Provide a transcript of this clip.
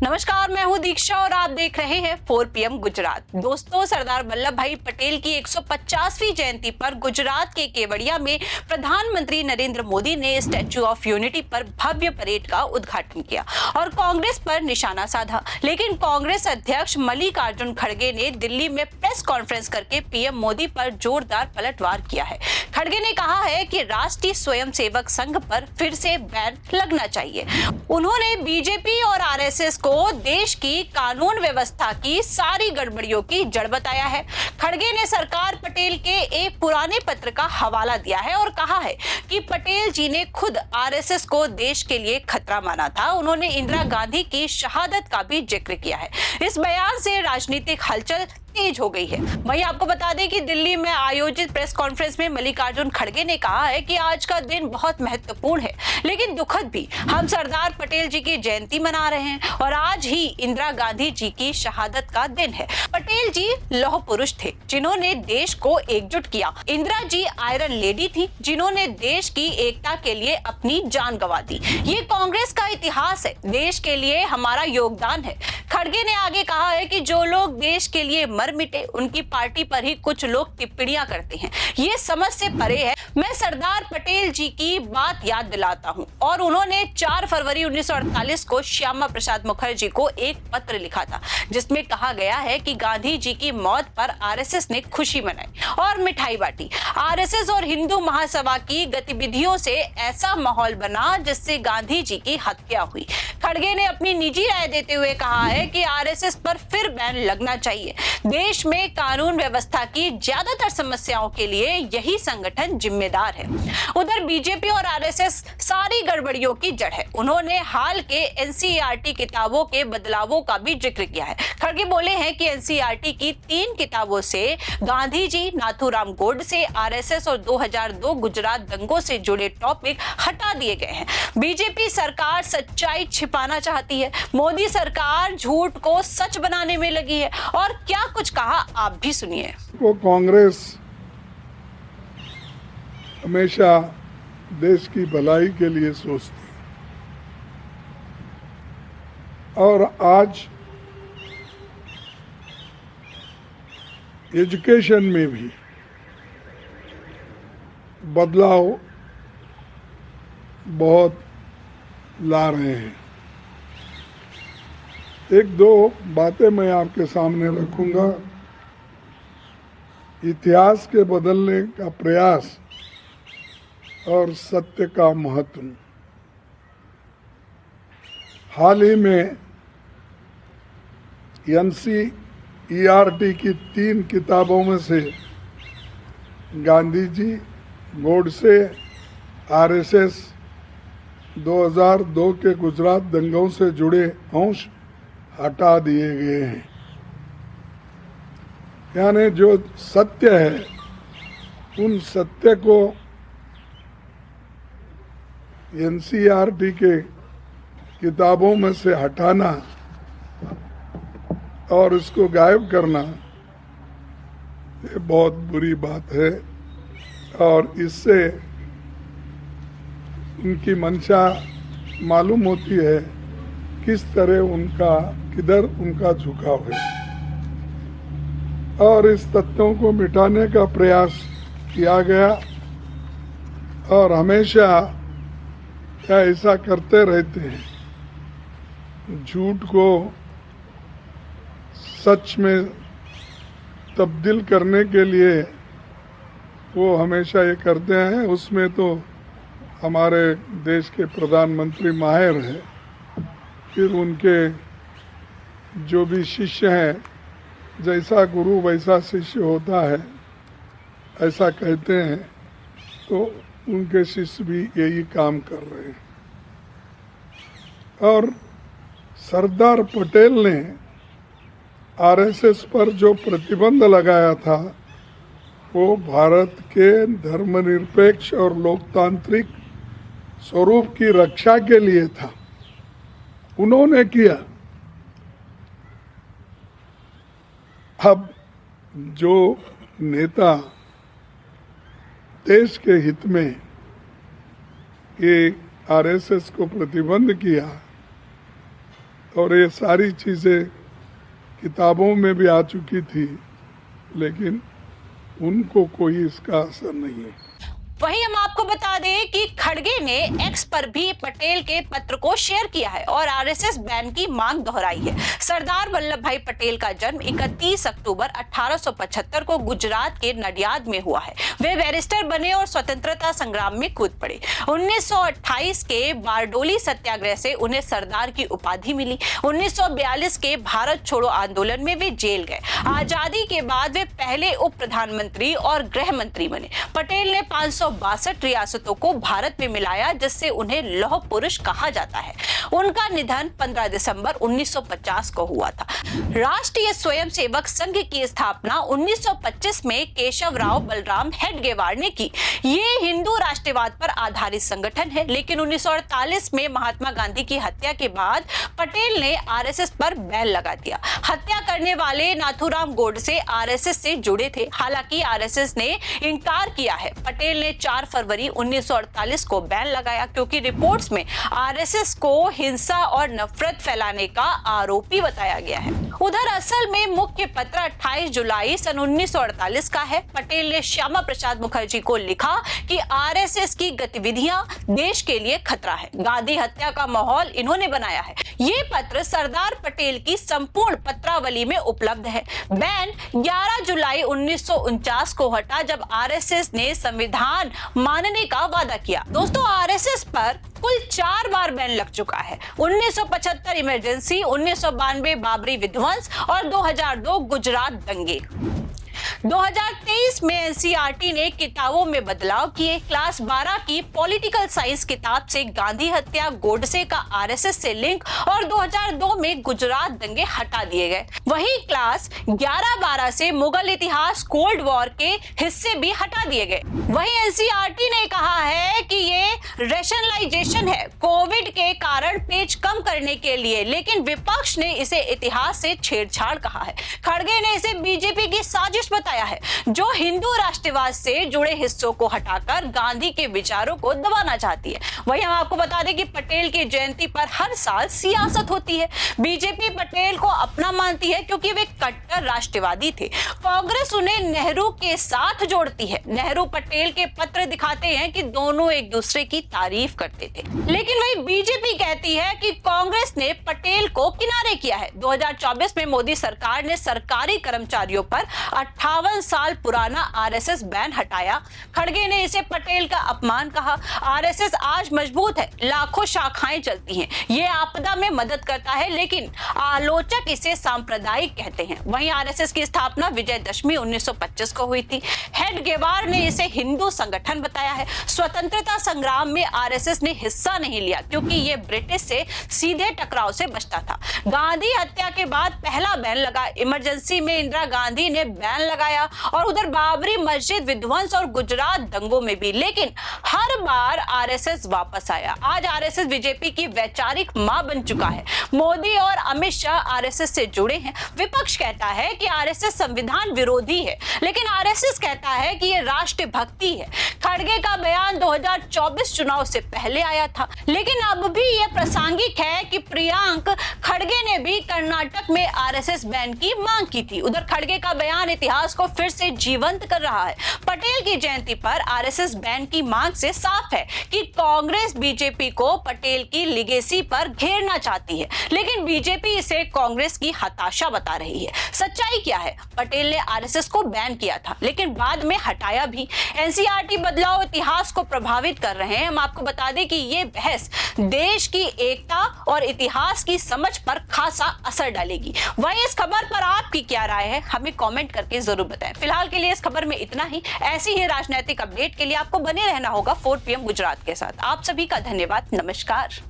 नमस्कार, मैं हूं दीक्षा और आप देख रहे हैं 4 PM गुजरात। दोस्तों, सरदार वल्लभ भाई पटेल की 150वीं जयंती पर गुजरात के केवड़िया में प्रधानमंत्री नरेंद्र मोदी ने स्टैच्यू ऑफ यूनिटी पर भव्य परेड का उद्घाटन किया और कांग्रेस पर निशाना साधा। लेकिन कांग्रेस अध्यक्ष मल्लिकार्जुन खड़गे ने दिल्ली में प्रेस कॉन्फ्रेंस करके पीएम मोदी पर जोरदार पलटवार किया है। खड़गे ने कहा है कि राष्ट्रीय स्वयंसेवक संघ पर फिर से बैन लगना चाहिए। उन्होंने बीजेपी और आरएसएस को देश की कानून व्यवस्था की सारी गड़बड़ियों की जड़ बताया है। खड़गे ने सरकार पटेल के एक पुराने पत्र का हवाला दिया है और कहा है कि पटेल जी ने खुद आरएसएस को देश के लिए खतरा माना था। उन्होंने इंदिरा गांधी की शहादत का भी जिक्र किया है। इस बयान से राजनीतिक हलचल तेज हो गई है। वहीं आपको बता दें कि दिल्ली में आयोजित प्रेस कॉन्फ्रेंस में मल्लिकार्जुन खड़गे ने कहा है कि आज का दिन बहुत महत्वपूर्ण है लेकिन दुखद भी। हम सरदार पटेल जी की जयंती मना रहे हैं और आज ही इंदिरा गांधी जी की शहादत का दिन है। पटेल जी लौह पुरुष थे जिन्होंने देश को एकजुट किया। इंदिरा जी आयरन लेडी थी जिन्होंने देश की एकता के लिए अपनी जान गंवा दी। ये कांग्रेस का इतिहास है, देश के लिए हमारा योगदान है। खड़गे ने आगे कहा है कि जो लोग देश के लिए मर मिटे उनकी पार्टी पर ही कुछ लोग टिप्पणियां करते हैं, ये समझ से परे है। मैं सरदार पटेल जी की बात याद दिलाता हूं और उन्होंने 4 फरवरी 1948 को श्यामा प्रसाद मुखर्जी को एक पत्र लिखा था जिसमें कहा गया है कि गांधी जी की मौत पर आरएसएस ने खुशी मनाई और मिठाई बांटी। आरएसएस और हिंदू महासभा की गतिविधियों से ऐसा माहौल बना जिससे गांधी जी की हत्या हुई। खड़गे ने अपनी निजी राय देते हुए कहा है कि आरएसएस पर फिर बैन लगना चाहिए। देश में कानून व्यवस्था की ज्यादातर समस्याओं के लिए यही संगठन जिम्मेदार है। उधर बीजेपी और आरएसएस सारी गड़बड़ियों की जड़ है। उन्होंने हाल के एनसीईआरटी किताबों के बदलावों का भी जिक्र किया है। खड़गे बोले हैं कि एनसीईआरटी की 3 किताबों से गांधी जी, नाथूराम गोडसे, आरएसएस और 2002 गुजरात दंगों से जुड़े टॉपिक हटा दिए गए हैं। बीजेपी सरकार सच्चाई छिपाना चाहती है, मोदी सरकार झूठ को सच बनाने में लगी है। और क्या कुछ कहा आप भी सुनिए। वो कांग्रेस हमेशा देश की भलाई के लिए सोचती और आज एजुकेशन में भी बदलाव बहुत ला रहे हैं। एक दो बातें मैं आपके सामने रखूंगा। इतिहास के बदलने का प्रयास और सत्य का महत्व। हाल ही में एनसीईआरटी की 3 किताबों में से गांधी जी, गोडसे, आरएसएस 2002 के गुजरात दंगों से जुड़े अंश हटा दिए गए हैं। यानी जो सत्य है उन सत्य को एनसीईआरटी के किताबों में से हटाना और उसको गायब करना ये बहुत बुरी बात है और इससे उनकी मंशा मालूम होती है किस तरह किधर उनका झुकाव है। और इस तथ्यों को मिटाने का प्रयास किया गया और हमेशा ऐसा करते रहते हैं। झूठ को सच में तब्दील करने के लिए वो हमेशा ये करते हैं। उसमें तो हमारे देश के प्रधानमंत्री माहिर हैं, फिर उनके जो भी शिष्य हैं, जैसा गुरु वैसा शिष्य होता है ऐसा कहते हैं, तो उनके शिष्य भी यही काम कर रहे हैं। और सरदार पटेल ने आरएसएस पर जो प्रतिबंध लगाया था वो भारत के धर्मनिरपेक्ष और लोकतांत्रिक स्वरूप की रक्षा के लिए था। उन्होंने किया। अब जो नेता देश के हित में ये आरएसएस को प्रतिबंध किया और ये सारी चीज़ें किताबों में भी आ चुकी थी, लेकिन उनको कोई इसका असर नहीं है। वहीं हम आपको बता दें कि खड़गे ने एक्स पर भी पटेल के पत्र को शेयर किया है और आरएसएस बैन की मांग दोहराई है। सरदार वल्लभ भाई पटेल का जन्म 31 अक्टूबर 1875 को गुजरात के नडियाद में हुआ है। वे बैरिस्टर बने और स्वतंत्रता संग्राम में कूद पड़े। 1928 के बारडोली सत्याग्रह से उन्हें सरदार की उपाधि मिली। 1942 के भारत छोड़ो आंदोलन में वे जेल गए। आजादी के बाद वे पहले उप प्रधानमंत्री और गृह मंत्री बने। पटेल ने 562 रियासतों को भारत में मिलाया, जिससे उन्हें लौह पुरुष कहा जाता है। उनका निधन 15 दिसंबर 1950 को हुआ था। राष्ट्रीय स्वयंसेवक संघ की स्थापना 1925 में केशवराव बलराम हेडगेवार ने की। ये हिंदू राष्ट्रवाद पर आधारित संगठन है, लेकिन 1948 में महात्मा गांधी की हत्या के बाद पटेल ने आरएसएस पर बैन लगा दिया। हत्या करने वाले नाथूराम गोडसे आरएसएस से जुड़े थे। हालांकि आरएसएस ने इनकार किया है। पटेल ने 4 फरवरी 1948 को बैन लगाया, क्योंकि रिपोर्ट्स में आरएसएस को हिंसा और नफरत फैलाने का आरोपी बताया गया है। उधर असल में मुख्य पत्र 28 जुलाई सन 1948 का है। पटेल ने श्यामा प्रसाद मुखर्जी को लिखा कि आरएसएस की गतिविधियां देश के लिए खतरा है। गांधी हत्या का माहौल इन्होंने बनाया है। ये पत्र सरदार पटेल की संपूर्ण पत्रावली में उपलब्ध है। बैन 11 जुलाई 1949 को हटा, जब आरएसएस ने संविधान मानने का वादा किया। दोस्तों, आरएसएस पर कुल 4 बार बैन लग चुका है। 1975 इमरजेंसी, 1992 बाबरी विध्वंस और 2002 गुजरात दंगे। 2023 में एनसीईआरटी ने किताबों में बदलाव किए। क्लास 12 की पॉलिटिकल साइंस किताब से गांधी हत्या, गोडसे का आरएसएस से लिंक और 2002 में गुजरात दंगे हटा दिए गए। वहीं क्लास 11-12 से मुगल इतिहास, कोल्ड वॉर के हिस्से भी हटा दिए गए। वहीं एनसीईआरटी ने कहा है कि ये रैशनलाइजेशन है, कोविड के कारण पेज कम करने के लिए, लेकिन विपक्ष ने इसे इतिहास से छेड़छाड़ कहा है। खड़गे ने इसे बीजेपी की साजिश बताया है, जो हिंदू राष्ट्रवाद से जुड़े हिस्सों को हटाकर गांधी के विचारों को दबाना चाहती है। वहीं हम आपको बता दें कि पटेल की जयंती पर हर साल सियासत होती है। बीजेपी पटेल को अपना मानती है, क्योंकि वे कट्टर राष्ट्रवादी थे। कांग्रेस उन्हें नेहरू के साथ जोड़ती है। नेहरू पटेल के पत्र दिखाते हैं कि दोनों एक दूसरे की तारीफ करते थे, लेकिन वही बीजेपी कहती है कि कांग्रेस ने पटेल को किनारे किया है। 2024 में मोदी सरकार ने सरकारी कर्मचारियों पर 58 साल पुराना आरएसएस बैन हटाया। खड़गे ने इसे पटेल का अपमान कहा। आरएसएस आज मजबूत है, लाखों शाखाएं चलती हैं, ये आपदा में मदद करता है, लेकिन आलोचक इसे सांप्रदायिक कहते हैं। वहीं आरएसएस की स्थापना विजयदशमी 1925 को हुई थी। हेडगेवार ने इसे हिंदू संगठन बताया है। स्वतंत्रता संग्राम में आरएसएस ने हिस्सा नहीं लिया, क्योंकि ये ब्रिटिश से सीधे टकराव से बचता था। गांधी हत्या के बाद पहला बैन लगा। इमरजेंसी में इंदिरा गांधी ने बैन लगाया और उधर बाबरी मस्जिद विध्वंस और गुजरात दंगों में भी, लेकिन हर बार आरएसएस वापस आया। आज आरएसएस बीजेपी की वैचारिक मां बन चुका है। मोदी और अमित शाह आरएसएस से जुड़े हैं। विपक्ष कहता है कि आरएसएस संविधान विरोधी है, लेकिन आरएसएस कहता है कि यह राष्ट्रभक्ति है। खड़गे का बयान 2024 चुनाव से पहले आया था, लेकिन अब भी यह प्रासंगिक है कि प्रियंक खड़गे ने भी कर्नाटक में आरएसएस बैन की मांग की थी। उधर खड़गे का बयान इतिहास को फिर से जीवंत कर रहा है। पटेल की जयंती पर आरएसएस बैन की मांग से साफ है कि कांग्रेस बीजेपी को पटेल की लिगेसी पर घेरना चाहती है, लेकिन बीजेपी इसे कांग्रेस की हताशा बता रही है। सच्चाई क्या है? पटेल ने आरएसएस को बैन किया था, लेकिन बाद में हटाया भी। एनसीईआरटी बदलाव इतिहास को प्रभावित कर रहे हैं। हम आपको बता दें कि ये बहस देश की एकता और इतिहास की समझ पर खासा असर डालेगी। वहीं इस खबर पर आपकी क्या राय है, हमें कमेंट करके जरूर बताएं। फिलहाल के लिए इस खबर में इतना ही। ऐसी ही राजनीतिक अपडेट के लिए आपको बने रहना होगा 4 PM गुजरात के साथ। आप सभी का धन्यवाद। नमस्कार।